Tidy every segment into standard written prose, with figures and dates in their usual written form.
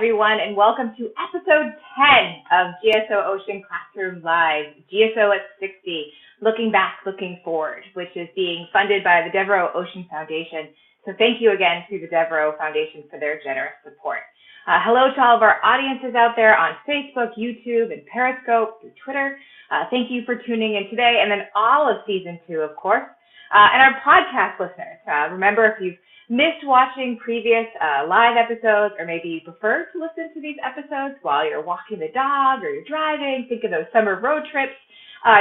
everyone, and welcome to episode 10 of GSO Ocean Classroom Live, GSO at 60, Looking Back, Looking Forward, which is being funded by the Devereux Ocean Foundation. So thank you again to the Devereux Foundation for their generous support. Hello to all of our audiences out there on Facebook, YouTube, and Periscope, through Twitter. Thank you for tuning in today, and then all of season 2, of course, and our podcast listeners. Remember, if you've missed watching previous live episodes, or maybe you prefer to listen to these episodes while you're walking the dog or you're driving, think of those summer road trips,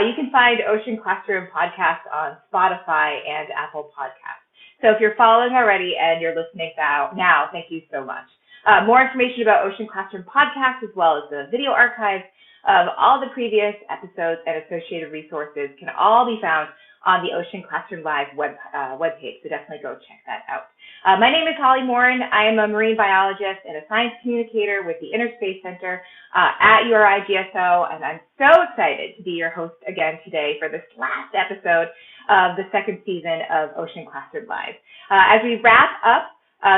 you can find Ocean Classroom Podcast on Spotify and Apple Podcasts. So if you're following already and you're listening now, thank you so much. More information about Ocean Classroom Podcast, as well as the video archives of all the previous episodes and associated resources, can all be found on the Ocean Classroom Live webpage, so definitely go check that out. My name is Holly Morin. I am a marine biologist and a science communicator with the Interspace Center at URI GSO, and I'm so excited to be your host again today for this last episode of the second season of Ocean Classroom Live. As we wrap up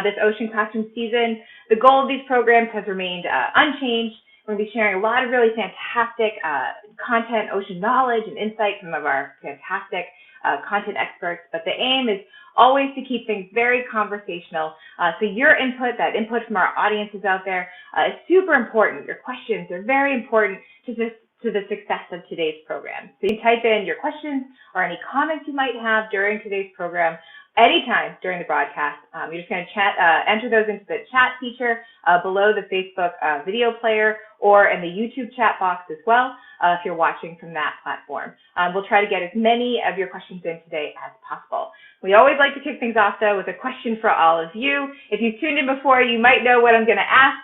this Ocean Classroom season, the goal of these programs has remained unchanged. We're going to be sharing a lot of really fantastic content, ocean knowledge, and insight from some of our fantastic content experts. But the aim is always to keep things very conversational. So your input, that input from our audiences out there, is super important. Your questions are very important to the success of today's program. So you can type in your questions or any comments you might have during today's program anytime during the broadcast. You're just going to enter those into the chat feature below the Facebook video player or in the YouTube chat box as well if you're watching from that platform. We'll try to get as many of your questions in today as possible. We always like to kick things off, though, with a question for all of you. If you've tuned in before, you might know what I'm going to ask.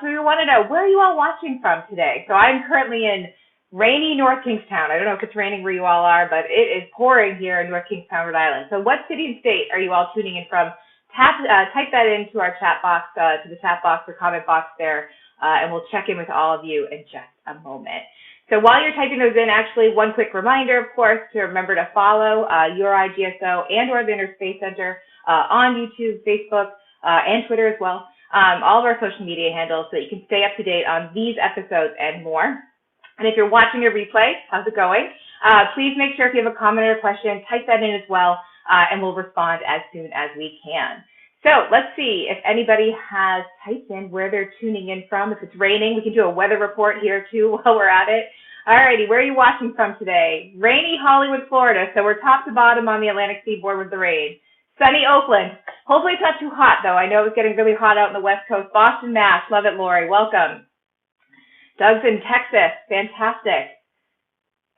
So we want to know, where are you all watching from today? So I'm currently in rainy North Kingstown. I don't know if it's raining where you all are, but it is pouring here in North Kingstown, Rhode Island. So what city and state are you all tuning in from? Type that into our chat box, to the chat box or comment box there, and we'll check in with all of you in just a moment. So while you're typing those in, actually, one quick reminder, of course, to remember to follow URI GSO and or the Interspace Center on YouTube, Facebook, and Twitter as well, all of our social media handles, so that you can stay up to date on these episodes and more. And if you're watching a replay, how's it going? Please make sure if you have a comment or a question, type that in as well, and we'll respond as soon as we can. So let's see if anybody has typed in where they're tuning in from. If it's raining, we can do a weather report here too while we're at it. Alrighty, where are you watching from today? Rainy Hollywood, Florida. So we're top to bottom on the Atlantic seaboard with the rain. Sunny Oakland. Hopefully it's not too hot though. I know it's getting really hot out in the West Coast. Boston, Mass. Love it, Lori. Welcome. Doug's in Texas. Fantastic.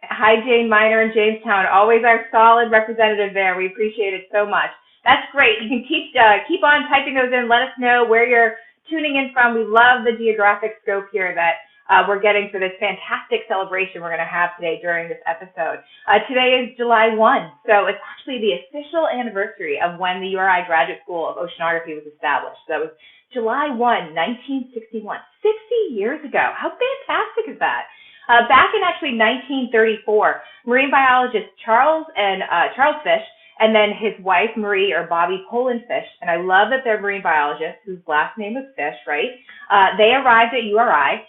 Hi, Jane Miner in Jamestown. Always our solid representative there. We appreciate it so much. That's great. You can keep on typing those in. Let us know where you're tuning in from. We love the geographic scope here that we're getting for this fantastic celebration we're going to have today during this episode. Today is July 1, so it's actually the official anniversary of when the URI Graduate School of Oceanography was established. So that was July 1, 1961, 60 years ago. How fantastic is that? Back in actually 1934, marine biologist Charles Fish and then his wife Marie or Bobby Poland Fish, and I love that they're marine biologists whose last name is Fish, right? They arrived at URI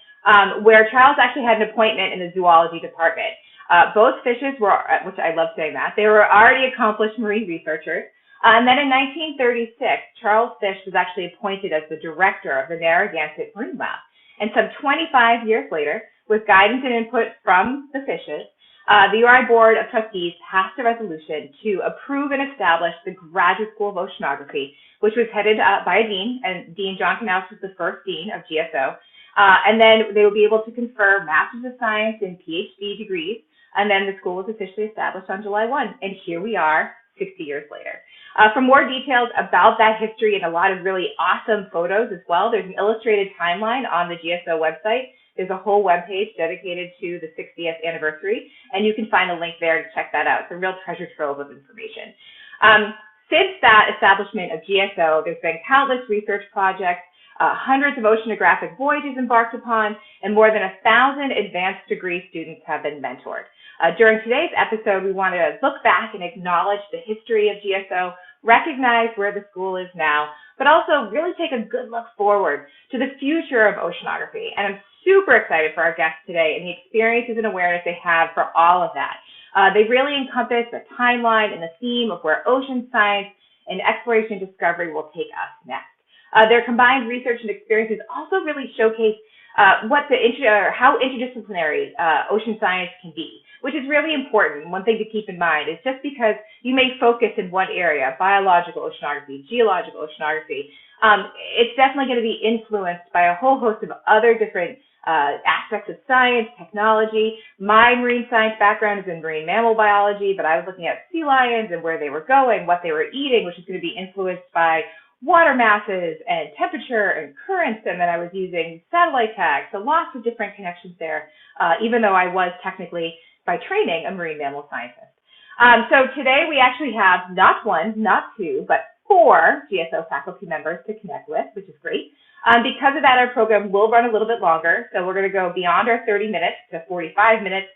where Charles actually had an appointment in the zoology department. Both Fishes were, which I love saying that, they were already accomplished marine researchers. And then in 1936, Charles Fish was actually appointed as the director of the Narragansett Marine Lab. And some 25 years later, with guidance and input from the Fishes, the URI Board of Trustees passed a resolution to approve and establish the Graduate School of Oceanography, which was headed by a dean, and Dean John Canals was the first dean of GSO. And then they will be able to confer Masters of Science and PhD degrees, and then the school was officially established on July 1. And here we are 60 years later. For more details about that history and a lot of really awesome photos as well, there's an illustrated timeline on the GSO website. There's a whole webpage dedicated to the 60th anniversary, and you can find a link there to check that out. It's a real treasure trove of information. Since that establishment of GSO, there's been countless research projects, hundreds of oceanographic voyages embarked upon, and more than 1,000 advanced degree students have been mentored. During today's episode, we want to look back and acknowledge the history of GSO, recognize where the school is now, but also really take a good look forward to the future of oceanography. And I'm super excited for our guests today and the experiences and awareness they have for all of that. They really encompass the timeline and the theme of where ocean science and exploration and discovery will take us next. Their combined research and experiences also really showcase how interdisciplinary ocean science can be, which is really important. One thing to keep in mind is just because you may focus in one area, biological oceanography, geological oceanography, it's definitely going to be influenced by a whole host of other different aspects of science, technology. My marine science background is in marine mammal biology, but I was looking at sea lions and where they were going, what they were eating, which is going to be influenced by water masses and temperature and currents, and then I was using satellite tags, so lots of different connections there, even though I was technically, by training, a marine mammal scientist. So today we actually have not one, not two, but 4 GSO faculty members to connect with, which is great. Because of that, our program will run a little bit longer, so we're going to go beyond our 30 minutes to 45 minutes,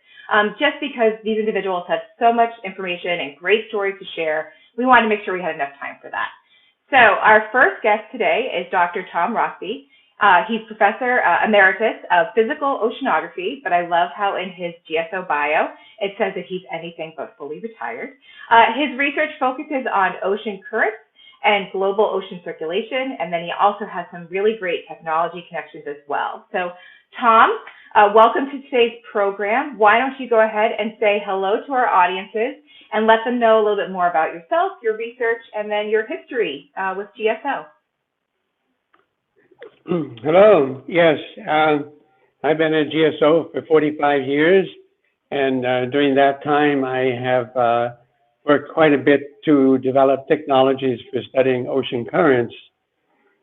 just because these individuals have so much information and great stories to share. We wanted to make sure we had enough time for that. So our first guest today is Dr. Tom Rossby. He's Professor Emeritus of Physical Oceanography, but I love how in his GSO bio, it says that he's anything but fully retired. His research focuses on ocean currents and global ocean circulation, and then he also has some really great technology connections as well. So Tom, welcome to today's program. Why don't you go ahead and say hello to our audiences and let them know a little bit more about yourself, your research, and then your history with GSO. Hello. Yes, I've been at GSO for 45 years, and during that time I have worked quite a bit to develop technologies for studying ocean currents.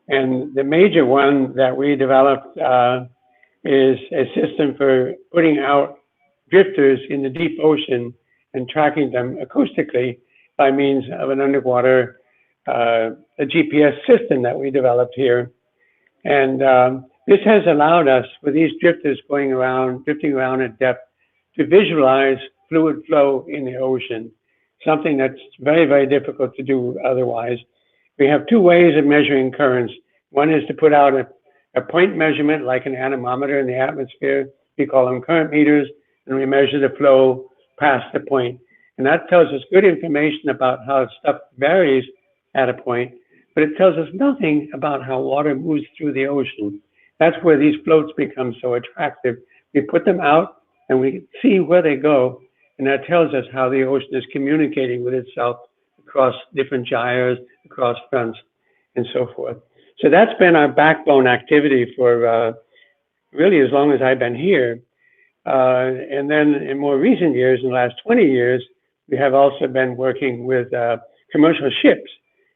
And the major one that we developed is a system for putting out drifters in the deep ocean and tracking them acoustically by means of an underwater a GPS system that we developed here. And this has allowed us, with these drifters drifting around at depth, to visualize fluid flow in the ocean, something that's very, very difficult to do otherwise. We have 2 ways of measuring currents. One is to put out a point measurement like an anemometer in the atmosphere. We call them current meters, and we measure the flow past the point. And that tells us good information about how stuff varies at a point, but it tells us nothing about how water moves through the ocean. That's where these floats become so attractive. We put them out and we see where they go, and that tells us how the ocean is communicating with itself across different gyres, across fronts, and so forth. So that's been our backbone activity for really as long as I've been here. And then in more recent years, in the last 20 years, we have also been working with commercial ships,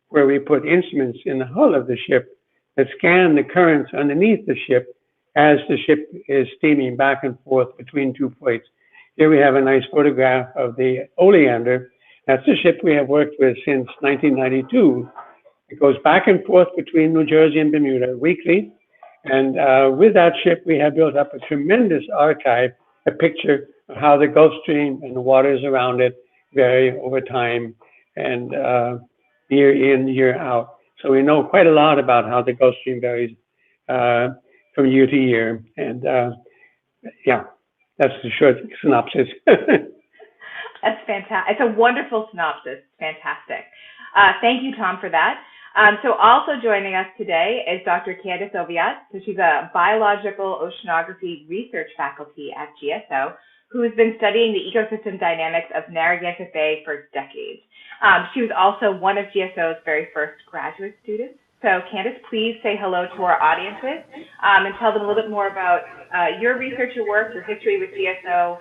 where we put instruments in the hull of the ship that scan the currents underneath the ship as the ship is steaming back and forth between 2 points. Here we have a nice photograph of the Oleander. That's the ship we have worked with since 1992. It goes back and forth between New Jersey and Bermuda weekly. And with that ship, we have built up a tremendous archive, a picture of how the Gulf Stream and the waters around it vary over time and year in, year out. So we know quite a lot about how the Gulf Stream varies from year to year. And yeah, that's the short synopsis. That's fantastic. It's a wonderful synopsis. Fantastic. Thank you, Tom, for that. So also joining us today is Dr. Candace Oviatt. So she's a biological oceanography research faculty at GSO who has been studying the ecosystem dynamics of Narragansett Bay for decades. She was also one of GSO's very first graduate students. So Candace, please say hello to our audiences and tell them a little bit more about your research, your work, your history with GSO,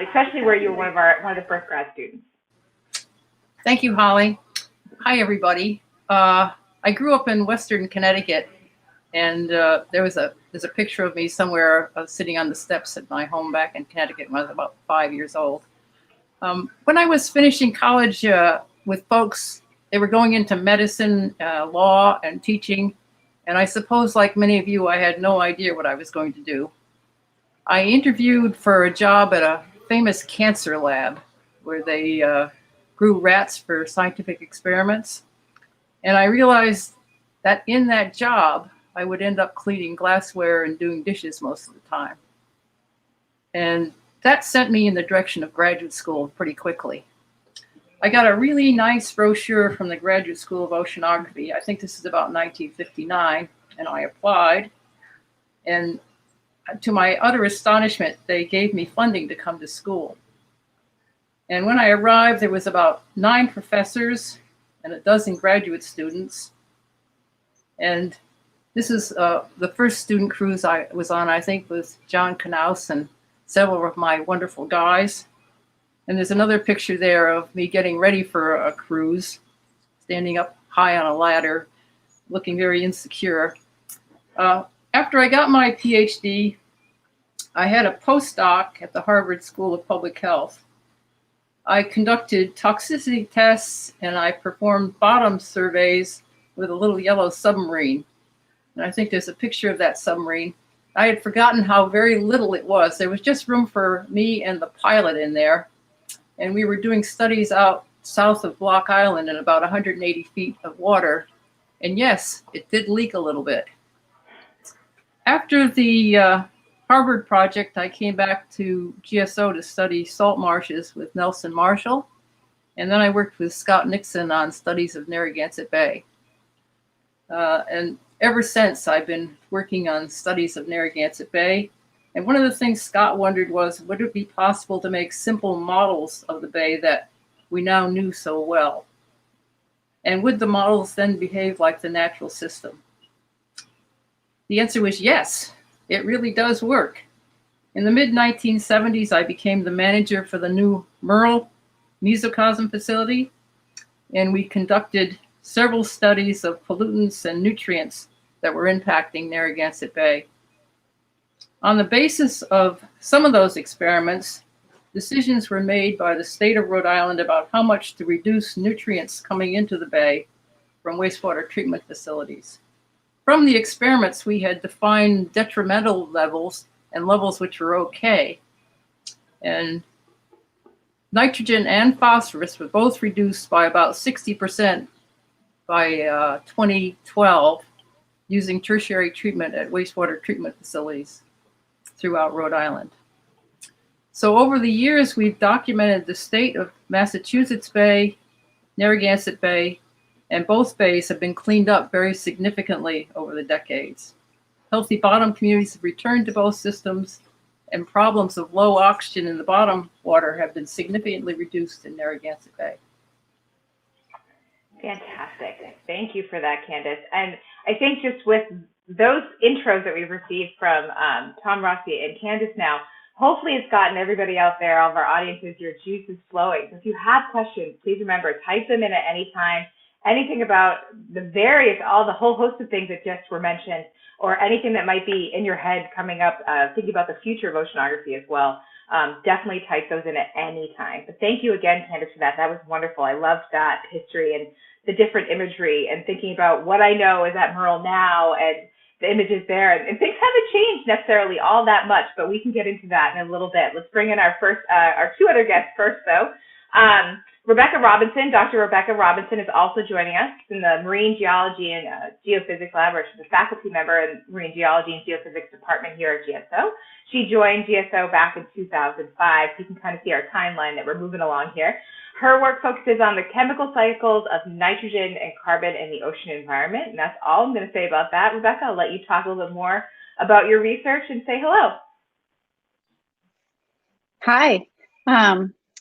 especially where you were one of the first grad students. Thank you, Holly. Hi, everybody. I grew up in Western Connecticut, and there's a picture of me somewhere sitting on the steps at my home back in Connecticut when I was about 5 years old. When I was finishing college with folks, they were going into medicine, law, and teaching, and I suppose, like many of you, I had no idea what I was going to do. I interviewed for a job at a famous cancer lab where they grew rats for scientific experiments. And I realized that in that job, I would end up cleaning glassware and doing dishes most of the time. And that sent me in the direction of graduate school pretty quickly. I got a really nice brochure from the Graduate School of Oceanography. I think this is about 1959, and I applied. And to my utter astonishment, they gave me funding to come to school. And when I arrived, there was about 9 professors and a dozen graduate students. And this is the first student cruise I was on, I think, with John Knaus and several of my wonderful guys. And there's another picture there of me getting ready for a cruise, standing up high on a ladder, looking very insecure. After I got my PhD, I had a postdoc at the Harvard School of Public Health. I conducted toxicity tests and I performed bottom surveys with a little yellow submarine. And I think there's a picture of that submarine. I had forgotten how very little it was. There was just room for me and the pilot in there. And we were doing studies out south of Block Island in about 180 feet of water. And yes, it did leak a little bit. After the Harvard project, I came back to GSO to study salt marshes with Nelson Marshall. And then I worked with Scott Nixon on studies of Narragansett Bay. And ever since, I've been working on studies of Narragansett Bay. And one of the things Scott wondered was, would it be possible to make simple models of the bay that we now knew so well? And would the models then behave like the natural system? The answer was yes, it really does work. In the mid-1970s, I became the manager for the new Merle mesocosm facility, and we conducted several studies of pollutants and nutrients that were impacting Narragansett Bay. On the basis of some of those experiments, decisions were made by the state of Rhode Island about how much to reduce nutrients coming into the bay from wastewater treatment facilities. From the experiments, we had defined detrimental levels and levels which were okay. And nitrogen and phosphorus were both reduced by about 60% by 2012 using tertiary treatment at wastewater treatment facilities throughout Rhode Island. So over the years, we've documented the state of Massachusetts Bay, Narragansett Bay, and both bays have been cleaned up very significantly over the decades. Healthy bottom communities have returned to both systems, and problems of low oxygen in the bottom water have been significantly reduced in Narragansett Bay. Fantastic. Thank you for that, Candace. And I think just with those intros that we've received from Tom Rossby and Candace now, hopefully it's gotten everybody out there, all of our audiences, your juices flowing. So if you have questions, please remember, type them in at any time. Anything about the whole host of things that just were mentioned, or anything that might be in your head coming up, thinking about the future of oceanography as well, definitely type those in at any time. But thank you again, Candace, for that. That was wonderful. I loved that history and the different imagery and thinking about what I know is at Merle now and the images there. And things haven't changed necessarily all that much, but we can get into that in a little bit. Let's bring in our two other guests first, though. Rebecca Robinson, Dr. Rebecca Robinson is also joining us in the Marine Geology and Geophysics Lab, where she's a faculty member in Marine Geology and Geophysics Department here at GSO. She joined GSO back in 2005. You can kind of see our timeline that we're moving along here. Her work focuses on the chemical cycles of nitrogen and carbon in the ocean environment. And that's all I'm going to say about that. Rebecca, I'll let you talk a little bit more about your research and say hello. Hi.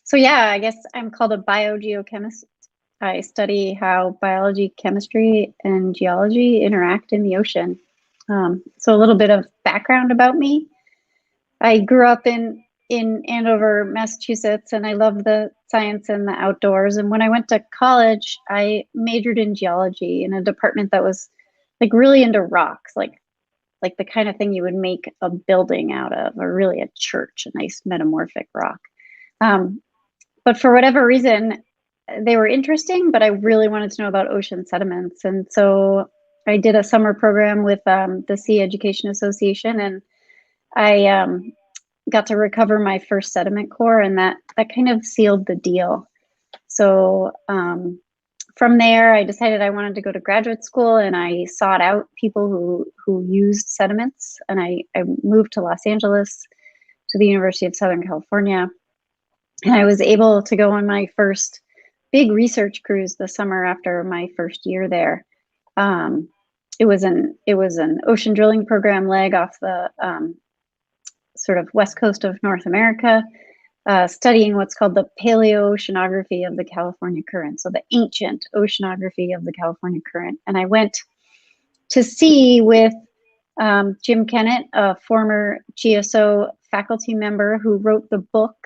So yeah, I guess I'm called a biogeochemist. I study how biology, chemistry, and geology interact in the ocean. So a little bit of background about me. I grew up in Andover, Massachusetts, and I love the science and the outdoors. And when I went to college, I majored in geology in a department that was like really into rocks, like the kind of thing you would make a building out of, or really a church, a nice metamorphic rock. But for whatever reason, they were interesting, but I really wanted to know about ocean sediments. And so I did a summer program with the Sea Education Association, and I got to recover my first sediment core, and that kind of sealed the deal. So From there, I decided I wanted to go to graduate school, and I sought out people who used sediments. And I moved to Los Angeles, to the University of Southern California. And I was able to go on my first big research cruise the summer after my first year there. It was an ocean drilling program leg off the sort of west coast of North America, studying what's called the paleoceanography of the California current, so the ancient oceanography of the California current. And I went to sea with Jim Kennett, a former GSO faculty member who wrote the book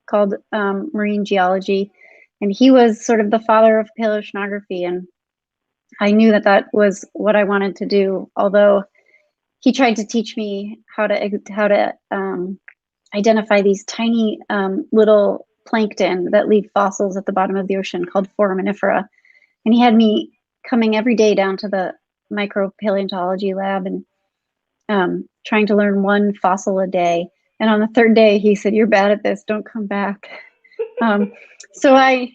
called Marine Geology, and he was sort of the father of paleoceanography, and I knew that that was what I wanted to do, although he tried to teach me how to identify these tiny little plankton that leave fossils at the bottom of the ocean called foraminifera. And he had me coming every day down to the micropaleontology lab and trying to learn one fossil a day. And on the third day, he said, "You're bad at this, don't come back." So I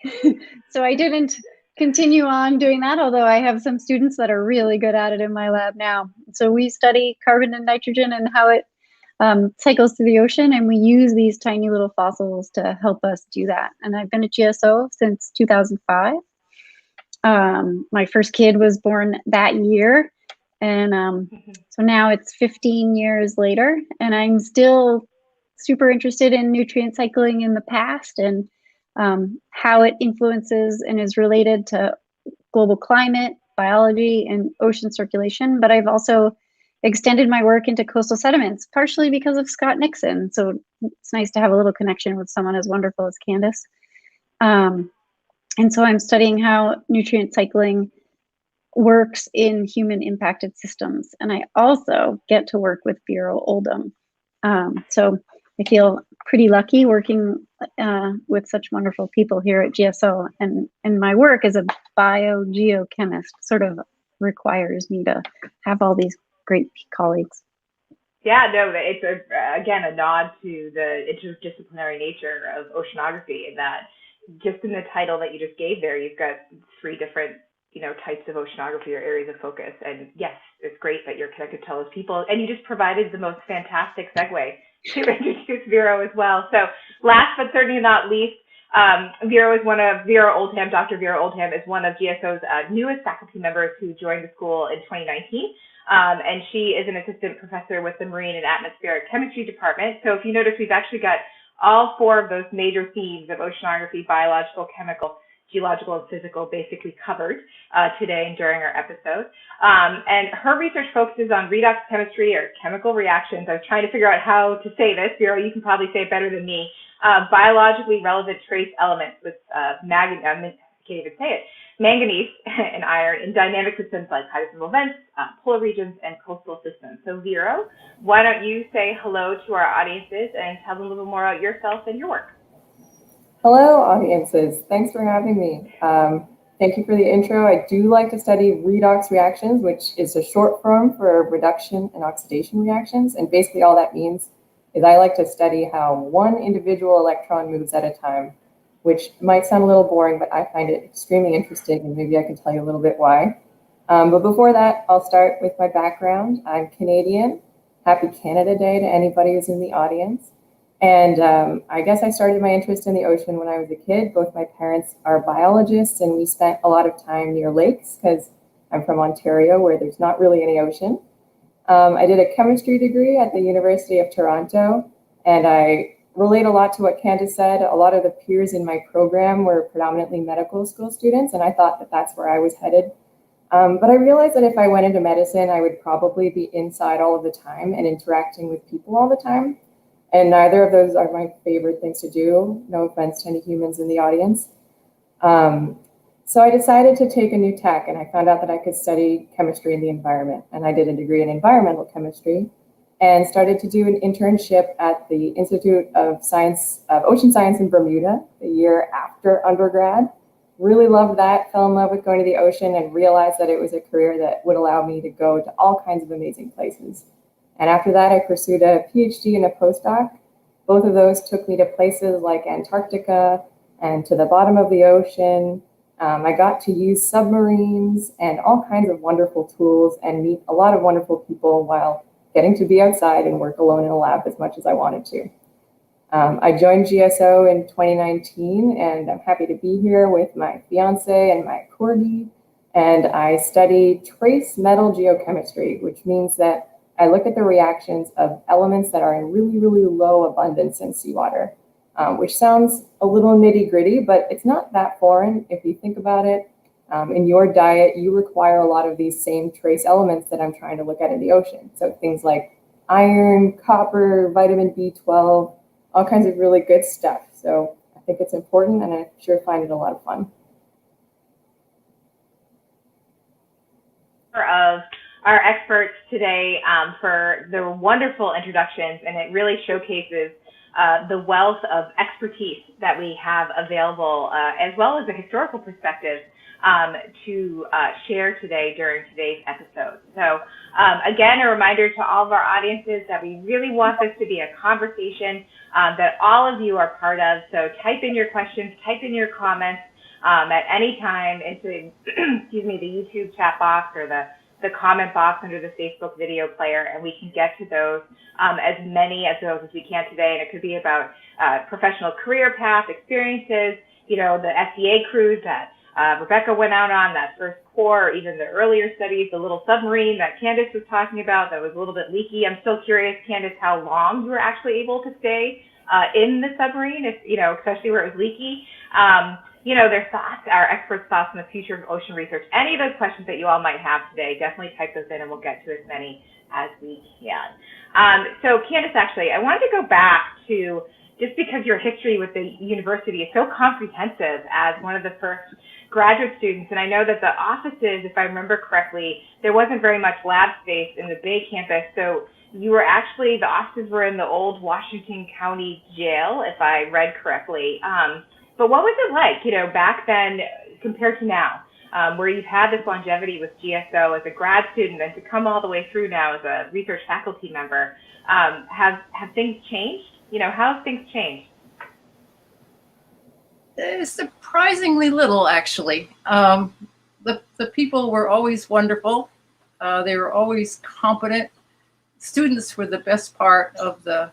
didn't continue on doing that, although I have some students that are really good at it in my lab now. So we study carbon and nitrogen and how it cycles through the ocean, and we use these tiny little fossils to help us do that. And I've been at GSO since 2005. My first kid was born that year, and so now it's 15 years later, and I'm still super interested in nutrient cycling in the past and how it influences and is related to global climate, biology, and ocean circulation. But I've also extended my work into coastal sediments, partially because of Scott Nixon. So it's nice to have a little connection with someone as wonderful as Candace. And so I'm studying how nutrient cycling works in human impacted systems. And I also get to work with Vera Oldham. So I feel pretty lucky working with such wonderful people here at GSO. And my work as a biogeochemist sort of requires me to have all these great colleagues. Yeah, no, it's again a nod to the interdisciplinary nature of oceanography, in that just in the title that you just gave there, you've got 3 different types of oceanography or areas of focus. And yes, it's great that you're connected to all those people. And you just provided the most fantastic segue to introduce Vera as well. So last but certainly not least, Vera Oldham. Dr. Vera Oldham is one of GSO's newest faculty members who joined the school in 2019. And she is an assistant professor with the Marine and Atmospheric Chemistry Department. So if you notice, we've actually got all 4 of those major themes of oceanography, biological, chemical, geological, and physical basically covered today and during our episode. And her research focuses on redox chemistry or chemical reactions. I was trying to figure out how to say this. Vera, you can probably say it better than me. Biologically relevant trace elements with manganese and iron in dynamic systems like hydrothermal vents, polar regions, and coastal systems. So Vera, why don't you say hello to our audiences and tell them a little more about yourself and your work? Hello, audiences. Thanks for having me. Thank you for the intro. I do like to study redox reactions, which is a short form for reduction and oxidation reactions. And basically all that means is I like to study how one individual electron moves at a time, which might sound a little boring, but I find it extremely interesting, and maybe I can tell you a little bit why. But before that, I'll start with my background. I'm Canadian. Happy Canada Day to anybody who's in the audience. And I guess I started my interest in the ocean when I was a kid. Both my parents are biologists, and we spent a lot of time near lakes because I'm from Ontario, where there's not really any ocean. I did a chemistry degree at the University of Toronto, and I relate a lot to what Candace said. A lot of the peers in my program were predominantly medical school students, and I thought that that's where I was headed. But I realized that if I went into medicine, I would probably be inside all of the time and interacting with people all the time. And neither of those are my favorite things to do. No offense to any humans in the audience. So I decided to take a new tack, and I found out that I could study chemistry in the environment. And I did a degree in environmental chemistry and started to do an internship at the Institute of Ocean Science in Bermuda the year after undergrad. Really loved that, fell in love with going to the ocean, and realized that it was a career that would allow me to go to all kinds of amazing places. And after that, I pursued a PhD and a postdoc. Both of those took me to places like Antarctica and to the bottom of the ocean, I got to use submarines and all kinds of wonderful tools and meet a lot of wonderful people while getting to be outside and work alone in a lab as much as I wanted to. I joined GSO in 2019, and I'm happy to be here with my fiance and my corgi. And I study trace metal geochemistry, which means that I look at the reactions of elements that are in really, really low abundance in seawater, which sounds a little nitty gritty, but it's not that foreign if you think about it. In your diet, you require a lot of these same trace elements that I'm trying to look at in the ocean. So things like iron, copper, vitamin B12, all kinds of really good stuff. So I think it's important, and I sure find it a lot of fun. Of our experts today for their wonderful introductions, and it really showcases the wealth of expertise that we have available, as well as a historical perspective to share today during today's episode. So again, a reminder to all of our audiences that we really want this to be a conversation that all of you are part of. So type in your questions, type in your comments at any time into excuse me, the YouTube chat box or the comment box under the Facebook video player, and we can get to those, as many of those as we can today. And it could be about professional career path, experiences, you know, the SEA cruise that Rebecca went out on, that first core, or even the earlier studies, the little submarine that Candace was talking about that was a little bit leaky. I'm still curious, Candace, how long you were actually able to stay in the submarine, if, you know, especially where it was leaky. You know, their thoughts, our experts' thoughts on the future of ocean research. Any of those questions that you all might have today, definitely type those in and we'll get to as many as we can. So Candace, actually, I wanted to go back to, just because your history with the university is so comprehensive as one of the first graduate students, and I know that the offices, if I remember correctly, there wasn't very much lab space in the Bay campus, so you were actually, the offices were in the old Washington County Jail, if I read correctly. But what was it like, you know, back then compared to now, where you've had this longevity with GSO as a grad student and to come all the way through now as a research faculty member? Have things changed? You know, how have things changed? Surprisingly little, actually. The people were always wonderful. They were always competent. Students were the best part of the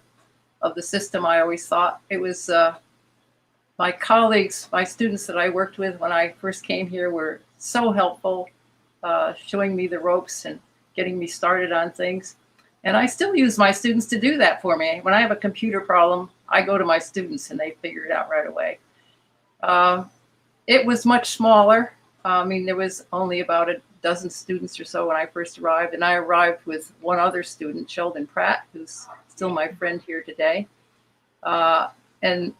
system. I always thought it was. My colleagues, my students that I worked with when I first came here were so helpful, showing me the ropes and getting me started on things. And I still use my students to do that for me. When I have a computer problem, I go to my students and they figure it out right away. It was much smaller. I mean, there was only about a dozen students or so when I first arrived. And I arrived with one other student, Sheldon Pratt, who's still my friend here today. And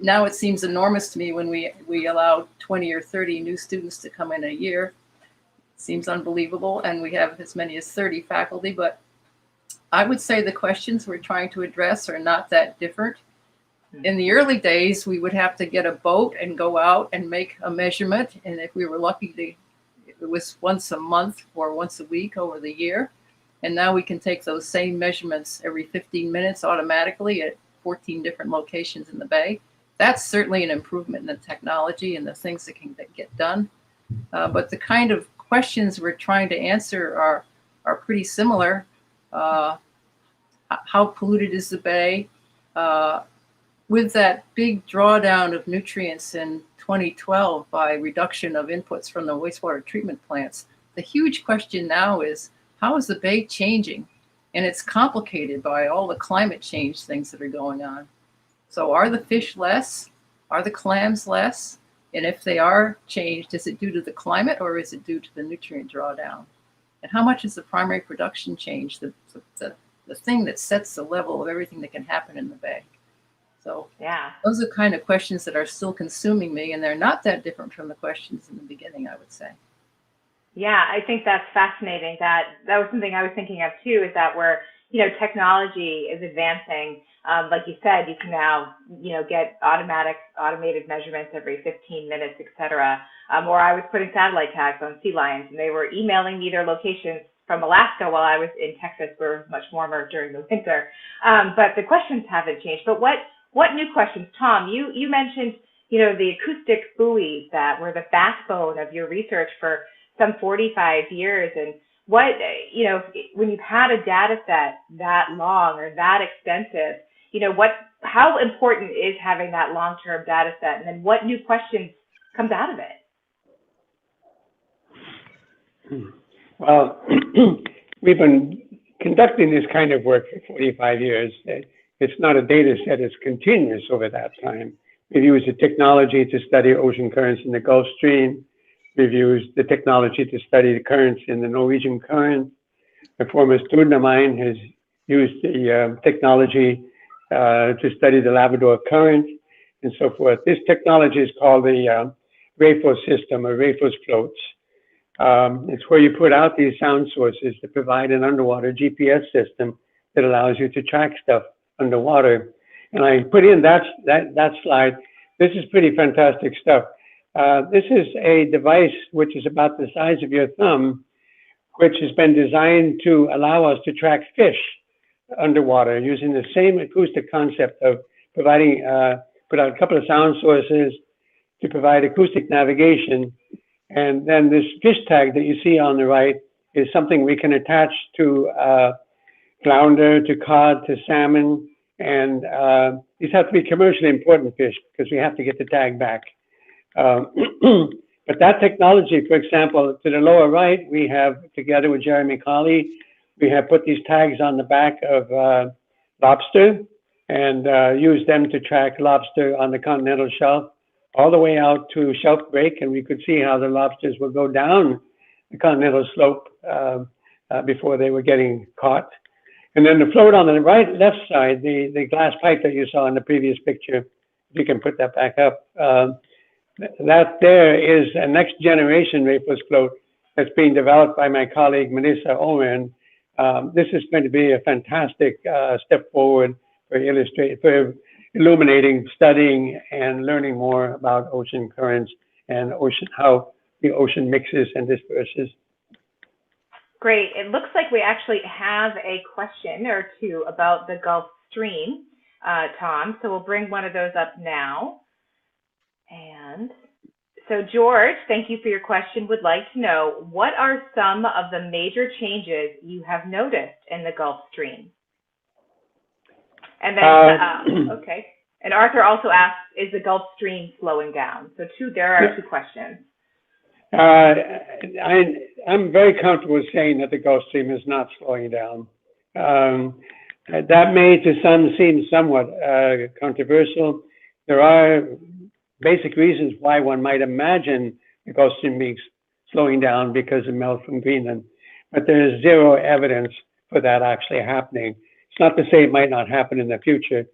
now it seems enormous to me when we allow 20 or 30 new students to come in a year. It seems unbelievable, and we have as many as 30 faculty, but I would say the questions we're trying to address are not that different. In the early days, we would have to get a boat and go out and make a measurement, and if we were lucky, it was once a month or once a week over the year. And now we can take those same measurements every 15 minutes automatically at 14 different locations in the Bay. That's certainly an improvement in the technology and the things that can get done. But the kind of questions we're trying to answer are pretty similar. How polluted is the Bay? With that big drawdown of nutrients in 2012 by reduction of inputs from the wastewater treatment plants, the huge question now is, how is the Bay changing? And it's complicated by all the climate change things that are going on. So are the fish less? Are the clams less? And if they are changed, is it due to the climate or is it due to the nutrient drawdown? And how much is the primary production change, the thing that sets the level of everything that can happen in the Bay? So yeah, those are the kind of questions that are still consuming me, and they're not that different from the questions in the beginning, I would say. Yeah, I think that's fascinating. That was something I was thinking of too, is that we're, you know, technology is advancing. Like you said, you can now, you know, get automated measurements every 15 minutes, et cetera. Or I was putting satellite tags on sea lions, and they were emailing me their locations from Alaska while I was in Texas, where it was much warmer during the winter. But the questions haven't changed. But what new questions? Tom, you mentioned, the acoustic buoys that were the backbone of your research for some 45 years. And what, when you've had a data set that long or that extensive, how important is having that long-term data set? And then what new questions comes out of it? Well, we've been conducting this kind of work for 45 years. It's not a data set, it's continuous over that time. We've used the technology to study ocean currents in the Gulf Stream. We've used the technology to study the currents in the Norwegian current. A former student of mine has used the technology to study the Labrador current and so forth. This technology is called the Rayford System, or Rayford floats. It's where you put out these sound sources to provide an underwater GPS system that allows you to track stuff underwater. And I put in that slide. This is pretty fantastic stuff. This is a device which is about the size of your thumb, which has been designed to allow us to track fish underwater using the same acoustic concept of providing, put out a couple of sound sources to provide acoustic navigation. And then this fish tag that you see on the right is something we can attach to flounder, to cod, to salmon. And these have to be commercially important fish because we have to get the tag back. But that technology, for example, to the lower right, we have, together with Jeremy Colley, we have put these tags on the back of lobster and used them to track lobster on the continental shelf all the way out to shelf break, and we could see how the lobsters would go down the continental slope before they were getting caught. And then the float on the left side, the glass pipe that you saw in the previous picture, if you can put that back up, that there is a next generation Rayford float that's being developed by my colleague Melissa Owen. This is going to be a fantastic step forward for illuminating, studying, and learning more about ocean currents and how the ocean mixes and disperses. Great. It looks like we actually have a question or two about the Gulf Stream, Tom. So we'll bring one of those up now. And so George, thank you for your question, would like to know, what are some of the major changes you have noticed in the Gulf Stream? And then, okay. And Arthur also asks, is the Gulf Stream slowing down? So there are two questions. I'm very comfortable saying that the Gulf Stream is not slowing down. That may to some seem somewhat controversial. There are basic reasons why one might imagine the Gulf Stream being slowing down because of melt from Greenland, but there is zero evidence for that actually happening. It's not to say it might not happen in the future,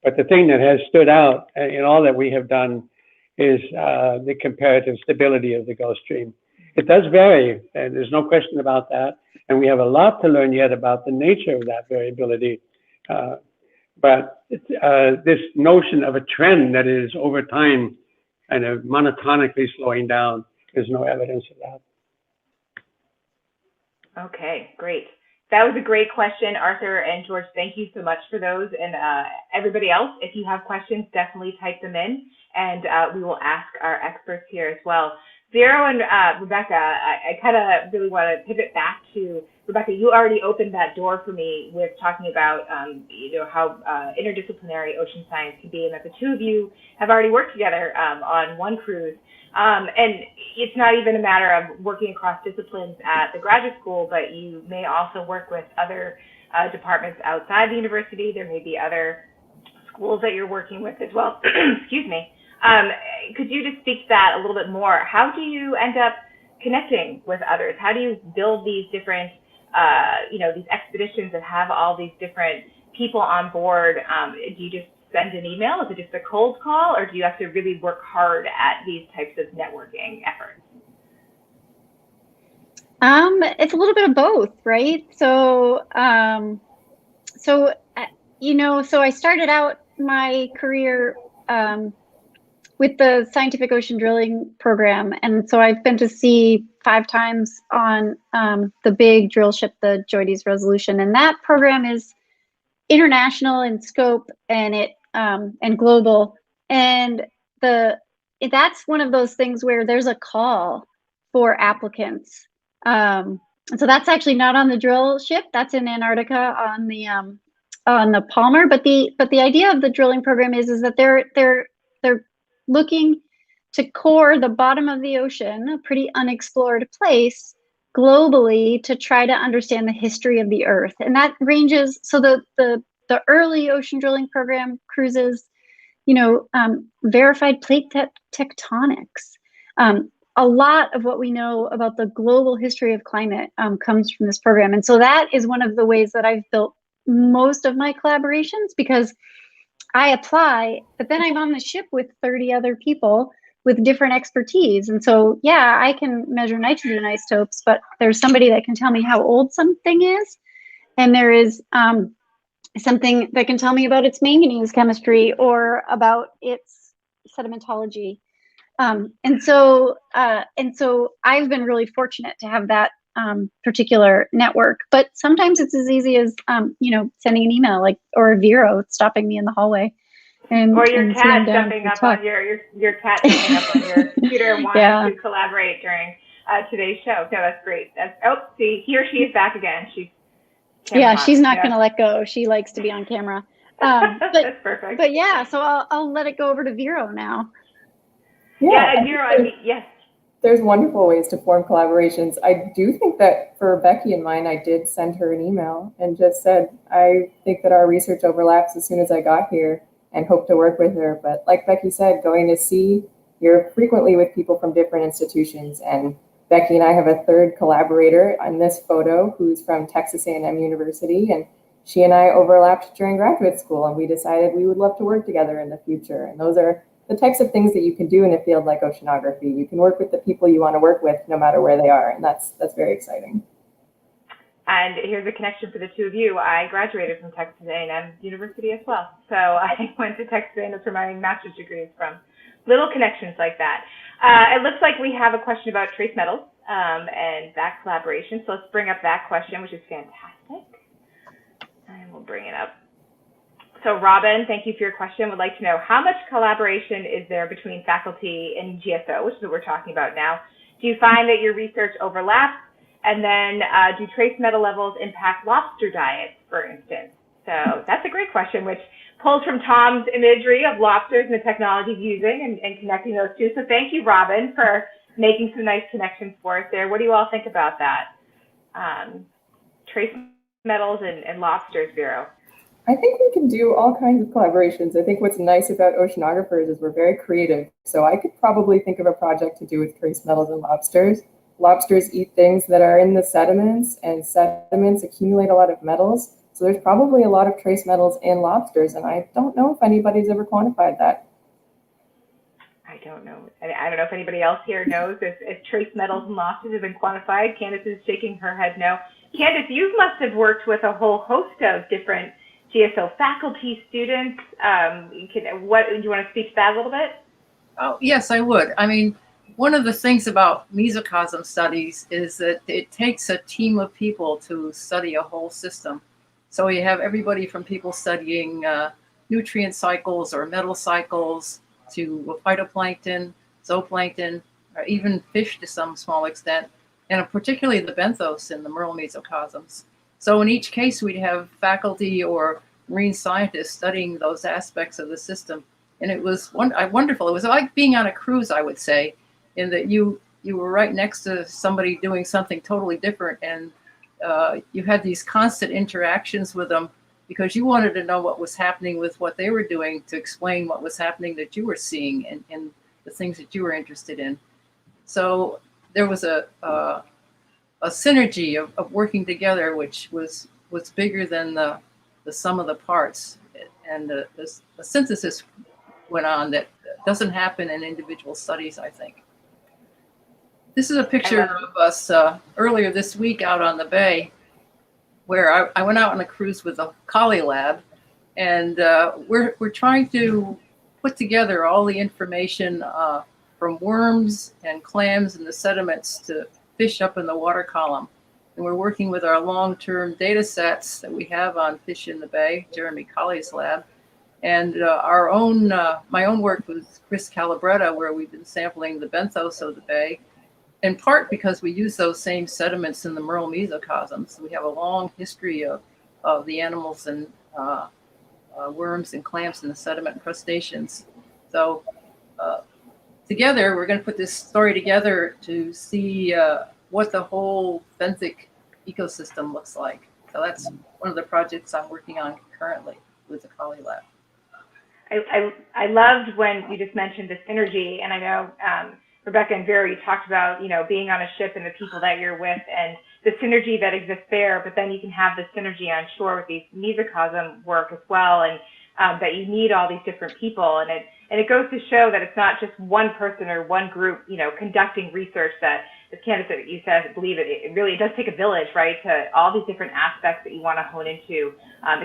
but the thing that has stood out in all that we have done is the comparative stability of the Gulf Stream. It does vary, and there's no question about that. And we have a lot to learn yet about the nature of that variability. But this notion of a trend that is over time kind of monotonically slowing down, there's no evidence of that. Okay, great. That was a great question, Arthur and George. Thank you so much for those. And everybody else, if you have questions, definitely type them in, and we will ask our experts here as well. Vera and Rebecca, I kind of really want to pivot back to Rebecca. You already opened that door for me with talking about how interdisciplinary ocean science can be, and that the two of you have already worked together on one cruise. And it's not even a matter of working across disciplines at the graduate school, but you may also work with other departments outside the university. There may be other schools that you're working with as well. Excuse me. Could you just speak to that a little bit more? How do you end up connecting with others? How do you build these different, these expeditions that have all these different people on board? Do you just send an email? Is it just a cold call, or do you have to really work hard at these types of networking efforts? It's a little bit of both, right? So I started out my career with the scientific ocean drilling program, and so I've been to sea 5 times on the big drill ship, the Joides Resolution, and that program is international in scope and global. And the that's one of those things where there's a call for applicants. So that's actually not on the drill ship. That's in Antarctica on the Palmer. But the idea of the drilling program is that they're looking to core the bottom of the ocean, a pretty unexplored place globally, to try to understand the history of the Earth. And that ranges. So the early ocean drilling program cruises, verified plate tectonics. A lot of what we know about the global history of climate comes from this program. And so that is one of the ways that I've built most of my collaborations, because I apply, but then I'm on the ship with 30 other people with different expertise. And so, yeah, I can measure nitrogen isotopes, but there's somebody that can tell me how old something is. And there is something that can tell me about its manganese chemistry or about its sedimentology. And so I've been really fortunate to have that particular network. But sometimes it's as easy as sending an email, or Vera stopping me in the hallway, or your cat jumping up on your cat jumping up on your computer and wanting to collaborate during today's show. No, that's great. See, he or she is back again. She's not going to let go. She likes to be on camera. That's perfect. But yeah, so I'll let it go over to Vera now. Yeah, Vera, yes. There's wonderful ways to form collaborations. I do think that for Becky and mine, I did send her an email and just said, I think that our research overlaps as soon as I got here, and hope to work with her. But like Becky said, going to sea, you're frequently with people from different institutions. And Becky and I have a third collaborator on this photo who's from Texas A&M University. And she and I overlapped during graduate school, and we decided we would love to work together in the future. And those are the types of things that you can do in a field like oceanography. You can work with the people you want to work with no matter where they are. And that's very exciting. And here's a connection for the two of you. I graduated from Texas A&M University as well. So I went to Texas A&M for my master's degrees from little connections like that. It looks like we have a question about trace metals and that collaboration. So let's bring up that question, which is fantastic. And we'll bring it up. So Robin, thank you for your question. Would like to know, how much collaboration is there between faculty and GSO, which is what we're talking about now? Do you find that your research overlaps? And then do trace metal levels impact lobster diets, for instance? So that's a great question, which pulls from Tom's imagery of lobsters and the technology he's using and connecting those two. So thank you, Robin, for making some nice connections for us there. What do you all think about that? Trace metals and lobsters, Vera. I think we can do all kinds of collaborations. I think what's nice about oceanographers is we're very creative. So I could probably think of a project to do with trace metals and lobsters. Lobsters eat things that are in the sediments, and sediments accumulate a lot of metals. So there's probably a lot of trace metals in lobsters, and I don't know if anybody's ever quantified that. I don't know. I don't know if anybody else here knows if trace metals and lobsters have been quantified. Candace is shaking her head no. Candace, you must have worked with a whole host of different GSO faculty, students. Do you want to speak to that a little bit? Oh, yes, I would. I mean, one of the things about mesocosm studies is that it takes a team of people to study a whole system. So you have everybody from people studying nutrient cycles or metal cycles to phytoplankton, zooplankton, or even fish to some small extent, and particularly the benthos in the Merle mesocosms. So in each case, we'd have faculty or marine scientists studying those aspects of the system. And it was wonderful. It was like being on a cruise, I would say, in that you were right next to somebody doing something totally different. And you had these constant interactions with them because you wanted to know what was happening with what they were doing to explain what was happening that you were seeing and the things that you were interested in. So there was a synergy of working together, which was bigger than the sum of the parts, and the synthesis went on that doesn't happen in individual studies, I think. This is a picture of us earlier this week out on the bay, where I went out on a cruise with the Collie Lab, and we're trying to put together all the information from worms and clams in the sediments to fish up in the water column. And we're working with our long-term data sets that we have on fish in the bay, Jeremy Colley's lab. And my own work with Chris Calabretta, where we've been sampling the benthos of the bay, in part because we use those same sediments in the Merle mesocosm. So we have a long history of the animals and worms and clamps in the sediment and crustaceans. So together, we're going to put this story together to see what the whole benthic ecosystem looks like. So that's one of the projects I'm working on currently with the Collie Lab. I loved when you just mentioned the synergy, and I know Rebecca and Vera, you talked about, being on a ship and the people that you're with and the synergy that exists there, but then you can have the synergy on shore with these mesocosm work as well, and that you need all these different people. And it goes to show that it's not just one person or one group, conducting research that, as Candace, you said, I believe it really does take a village, right, to all these different aspects that you want to hone into,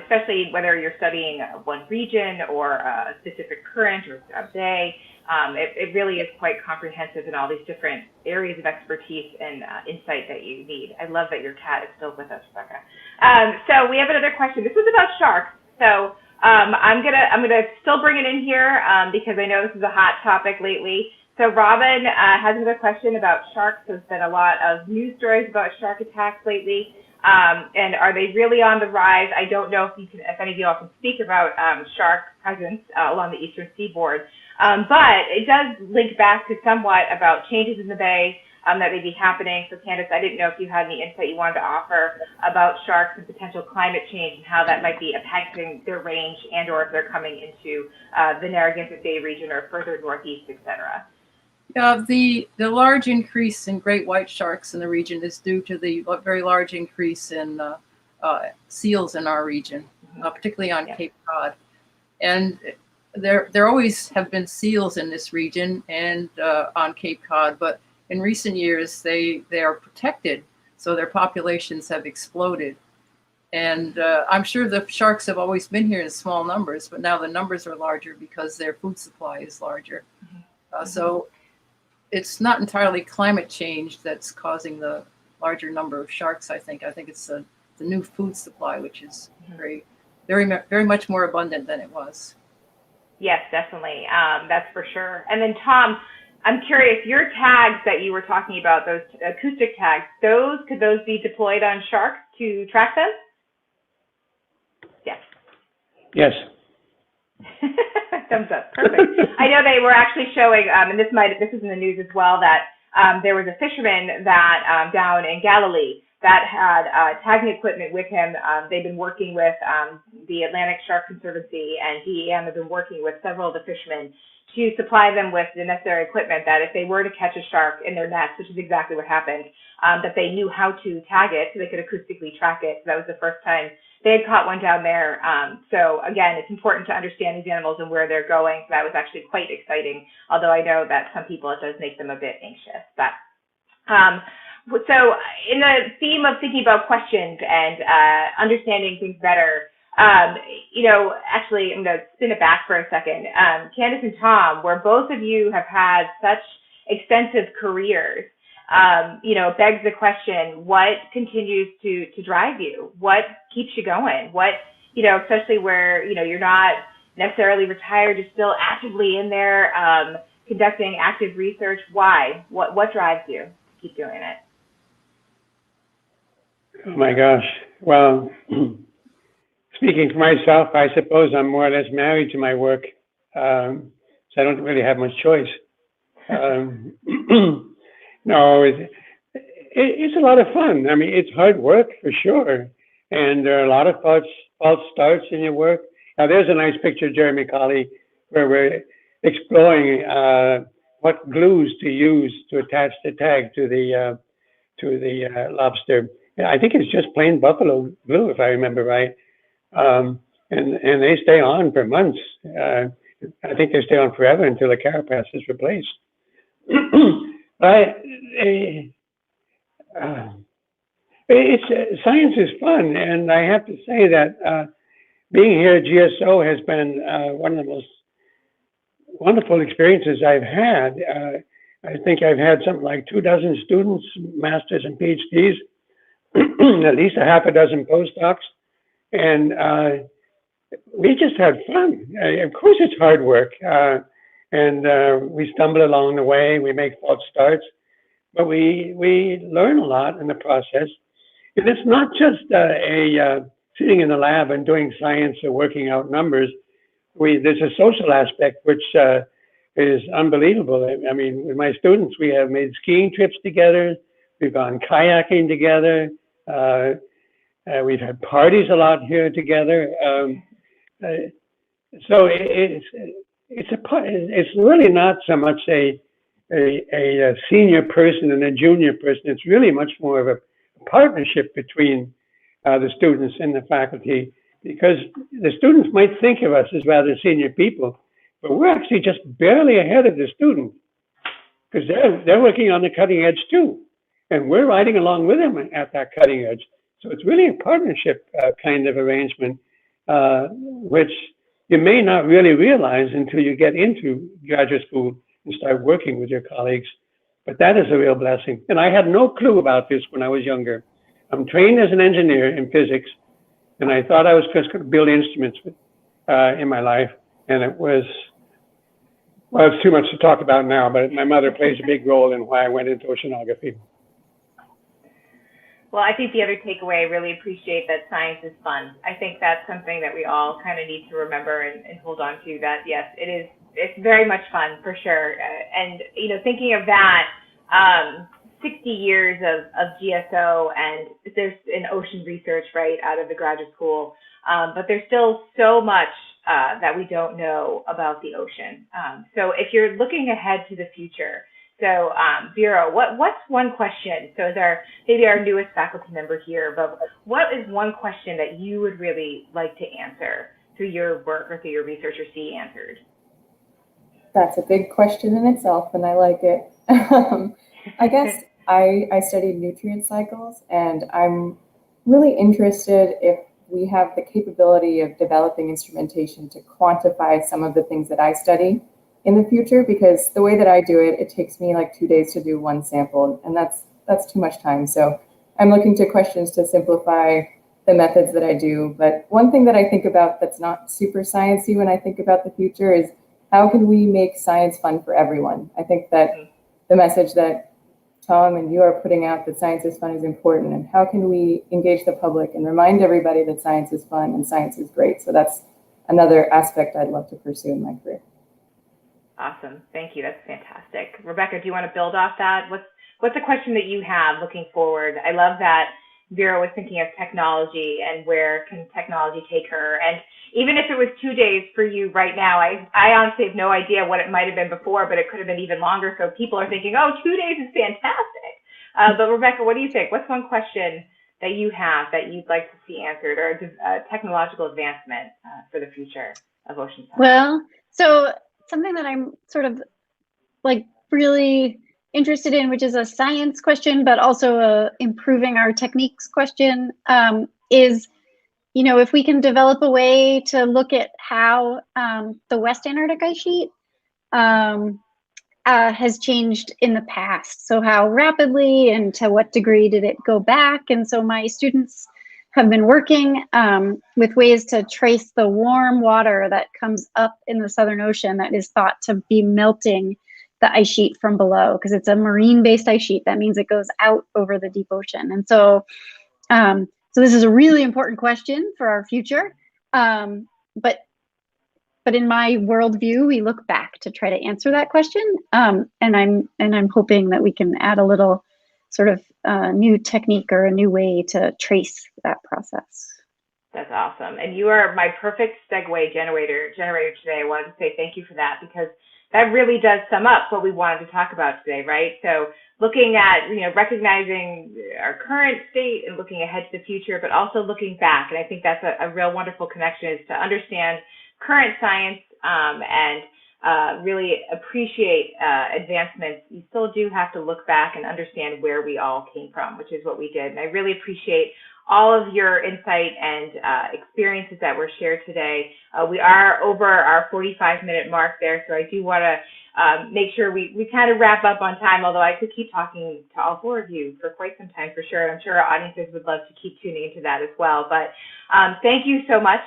especially whether you're studying one region or a specific current or a bay. It really is quite comprehensive in all these different areas of expertise and insight that you need. I love that your cat is still with us, Rebecca. So we have another question. This was about sharks. So I'm gonna still bring it in here because I know this is a hot topic lately. So Robin has another question about sharks. There's been a lot of news stories about shark attacks lately. And are they really on the rise? I don't know if any of you all can speak about shark presence along the eastern seaboard. But it does link back to somewhat about changes in the bay that may be happening. So Candace, I didn't know if you had any insight you wanted to offer about sharks and potential climate change and how that might be impacting their range and or if they're coming into the Narragansett Bay region or further northeast, et cetera. The large increase in great white sharks in the region is due to the very large increase in seals in our region, particularly on Cape Cod. And there always have been seals in this region and on Cape Cod, but in recent years they are protected, so their populations have exploded. And I'm sure the sharks have always been here in small numbers, but now the numbers are larger because their food supply is larger. So it's not entirely climate change that's causing the larger number of sharks, I think. I think it's the new food supply, which is very much more abundant than it was. Yes, definitely. That's for sure. And then Tom, I'm curious, your tags that you were talking about, those acoustic tags, could those be deployed on sharks to track them? Yes. Yes. Thumbs up. Perfect. I know they were actually showing, and this is in the news as well, that there was a fisherman that down in Galilee that had tagging equipment with him. They've been working with the Atlantic Shark Conservancy and DEM have been working with several of the fishermen to supply them with the necessary equipment that if they were to catch a shark in their nest, which is exactly what happened, that they knew how to tag it so they could acoustically track it. So that was the first time they had caught one down there. So again, it's important to understand these animals and where they're going. So that was actually quite exciting, although I know that some people, it does make them a bit anxious. But so in the theme of thinking about questions and understanding things better, actually, I'm going to spin it back for a second. Candace and Tom, where both of you have had such extensive careers, begs the question, what continues to drive you? What keeps you going? What, especially where, you're not necessarily retired, you're still actively in there, conducting active research. Why? What drives you to keep doing it? Oh my gosh. Well, speaking for myself, I suppose I'm more or less married to my work, so I don't really have much choice. No, it's a lot of fun. I mean, it's hard work for sure, and there are a lot of false starts in your work. Now, there's a nice picture, Jeremy Colley, where we're exploring what glues to use to attach the tag to the lobster. I think it's just plain buffalo glue, if I remember right. And they stay on for months. I think they stay on forever until the carapace is replaced. Science is fun, and I have to say that being here at GSO has been one of the most wonderful experiences I've had. I think I've had something like 24 students, masters and PhDs, at least a half a dozen postdocs, and we just had fun. Of course, it's hard work, and we stumble along the way. We make false starts, but we learn a lot in the process. And it's not just sitting in the lab and doing science or working out numbers. There's a social aspect which is unbelievable. I mean, with my students, we have made skiing trips together. We've gone kayaking together. We've had parties a lot here together. So it's really not so much a senior person and a junior person. It's really much more of a partnership between the students and the faculty, because the students might think of us as rather senior people, but we're actually just barely ahead of the student, because they're working on the cutting edge too, and we're riding along with them at that cutting edge. So it's really a partnership kind of arrangement, which you may not really realize until you get into graduate school and start working with your colleagues. But that is a real blessing. And I had no clue about this when I was younger. I'm trained as an engineer in physics, and I thought I was just going to build instruments in my life. And it was, well, it's too much to talk about now, but my mother plays a big role in why I went into oceanography. Well, I think the other takeaway, I really appreciate that science is fun. I think that's something that we all kind of need to remember and hold on to, that yes, it's very much fun for sure. And, you know, thinking of that, 60 years of GSO, and there's an ocean research, right, out of the graduate school, but there's still so much that we don't know about the ocean. So if you're looking ahead to the future, so Vera, what's one question? So as maybe our newest faculty member here, but what is one question that you would really like to answer through your work or through your research or see answered? That's a big question in itself, and I like it. I guess I studied nutrient cycles, and I'm really interested if we have the capability of developing instrumentation to quantify some of the things that I study in the future, because the way that I do it, it takes me like 2 days to do one sample, and that's too much time. So I'm looking to questions to simplify the methods that I do. But one thing that I think about that's not super sciencey when I think about the future is, how can we make science fun for everyone? I think that the message that Tom and you are putting out, that science is fun, is important. And how can we engage the public and remind everybody that science is fun and science is great? So that's another aspect I'd love to pursue in my career. Awesome. Thank you. That's fantastic. Rebecca, do you want to build off that? What's a question that you have looking forward? I love that Vera was thinking of technology and where can technology take her. And even if it was 2 days for you right now, I honestly have no idea what it might have been before, but it could have been even longer. So people are thinking, oh, 2 days is fantastic. But Rebecca, what do you think? What's one question that you have that you'd like to see answered, or a technological advancement for the future of ocean science? Well, so something that I'm sort of like really interested in, which is a science question, but also a improving our techniques question, is, you know, if we can develop a way to look at how the West Antarctic ice sheet has changed in the past. So how rapidly and to what degree did it go back? And so my students have been working with ways to trace the warm water that comes up in the Southern Ocean that is thought to be melting the ice sheet from below, because it's a marine-based ice sheet. That means it goes out over the deep ocean. And so, so this is a really important question for our future. But in my worldview, we look back to try to answer that question. And I'm hoping that we can add a little sort of new technique or a new way to trace that process. That's awesome. And you are my perfect segue generator today. I wanted to say thank you for that, because that really does sum up what we wanted to talk about today, right? So looking at, you know, recognizing our current state and looking ahead to the future, but also looking back. And I think that's a real wonderful connection, is to understand current science and really appreciate advancements. You still do have to look back and understand where we all came from, which is what we did. And I really appreciate all of your insight and experiences that were shared today. We are over our 45-minute mark there, so I do want to make sure we kind of wrap up on time, although I could keep talking to all four of you for quite some time for sure. I'm sure our audiences would love to keep tuning into that as well. But thank you so much,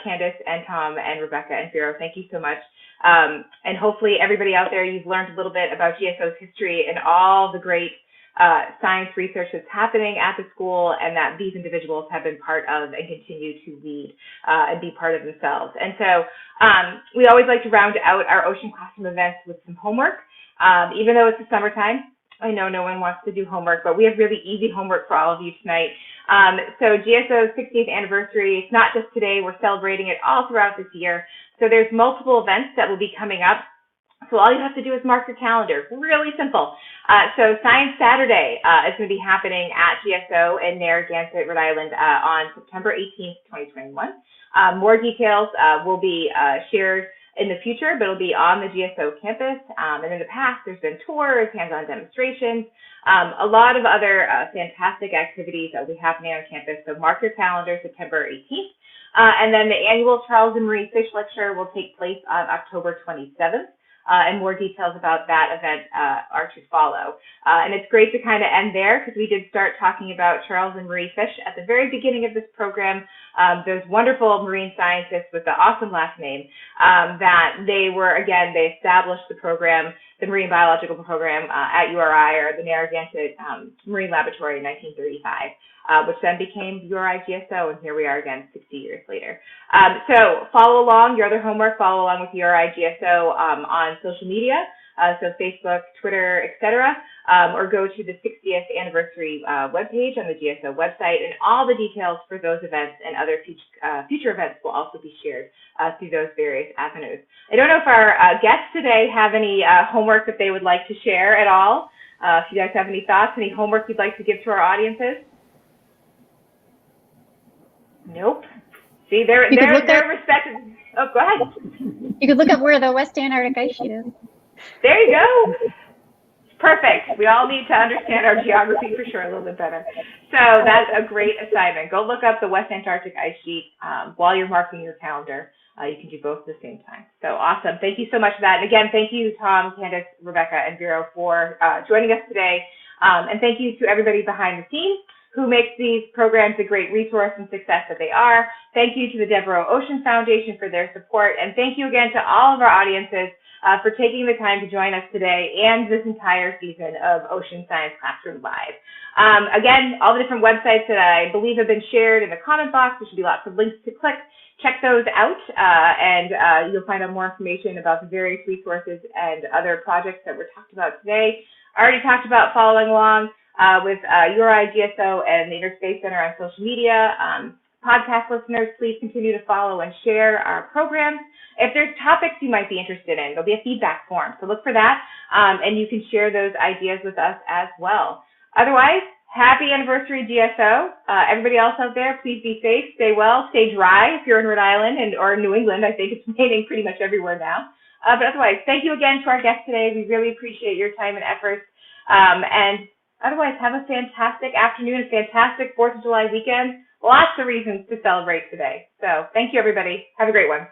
Candace and Tom and Rebecca and Vera. Thank you so much. And hopefully everybody out there, you've learned a little bit about GSO's history and all the great science research that's happening at the school, and that these individuals have been part of and continue to lead and be part of themselves. And so we always like to round out our Ocean Classroom events with some homework. Even though it's the summertime, I know no one wants to do homework, but we have really easy homework for all of you tonight. So GSO's 60th anniversary, it's not just today, we're celebrating it all throughout this year. So there's multiple events that will be coming up. So all you have to do is mark your calendar. Really simple. So Science Saturday is going to be happening at GSO in Narragansett, Rhode Island on September 18th, 2021. More details will be shared in the future, but it'll be on the GSO campus. And in the past, there's been tours, hands-on demonstrations, a lot of other fantastic activities that will be happening on campus. So mark your calendar, September 18th. And then the annual Charles and Marie Fish Lecture will take place on October 27th. And more details about that event are to follow. And it's great to kind of end there, because we did start talking about Charles and Marie Fish at the very beginning of this program. Those wonderful marine scientists with the awesome last name, that they were, again, they established the program, the Marine Biological Program at URI, or the Narragansett Marine Laboratory, in 1935. Which then became URI GSO, and here we are again 60 years later. So follow along, your other homework, follow along with URI GSO on social media, so Facebook, Twitter, etc., or go to the 60th anniversary webpage on the GSO website, and all the details for those events and other future events will also be shared through those various avenues. I don't know if our guests today have any homework that they would like to share at all. If you guys have any thoughts, any homework you'd like to give to our audiences? Nope. See, they're respected. Oh, go ahead. You could look up where the West Antarctic ice sheet is. There you go. Perfect. We all need to understand our geography for sure a little bit better. So that's a great assignment. Go look up the West Antarctic ice sheet while you're marking your calendar. You can do both at the same time. So awesome. Thank you so much for that. And again, thank you, Tom, Candace, Rebecca, and Vera for joining us today. And thank you to everybody behind the scenes who makes these programs a great resource and success that they are. Thank you to the Devereux Ocean Foundation for their support. And thank you again to all of our audiences for taking the time to join us today and this entire season of Ocean Science Classroom Live. Again, all the different websites that I believe have been shared in the comment box, there should be lots of links to click. Check those out, and you'll find out more information about the various resources and other projects that were talked about today. I already talked about following along with URI GSO and the Interspace Center on social media. Podcast listeners, please continue to follow and share our programs. If there's topics you might be interested in, there'll be a feedback form, so look for that, and you can share those ideas with us as well. Otherwise, happy anniversary, GSO. Everybody else out there, please be safe, stay well, stay dry if you're in Rhode Island or New England. I think it's raining pretty much everywhere now. But otherwise, thank you again to our guests today. We really appreciate your time and efforts. And otherwise, have a fantastic afternoon, a fantastic 4th of July weekend. Lots of reasons to celebrate today. So thank you, everybody. Have a great one.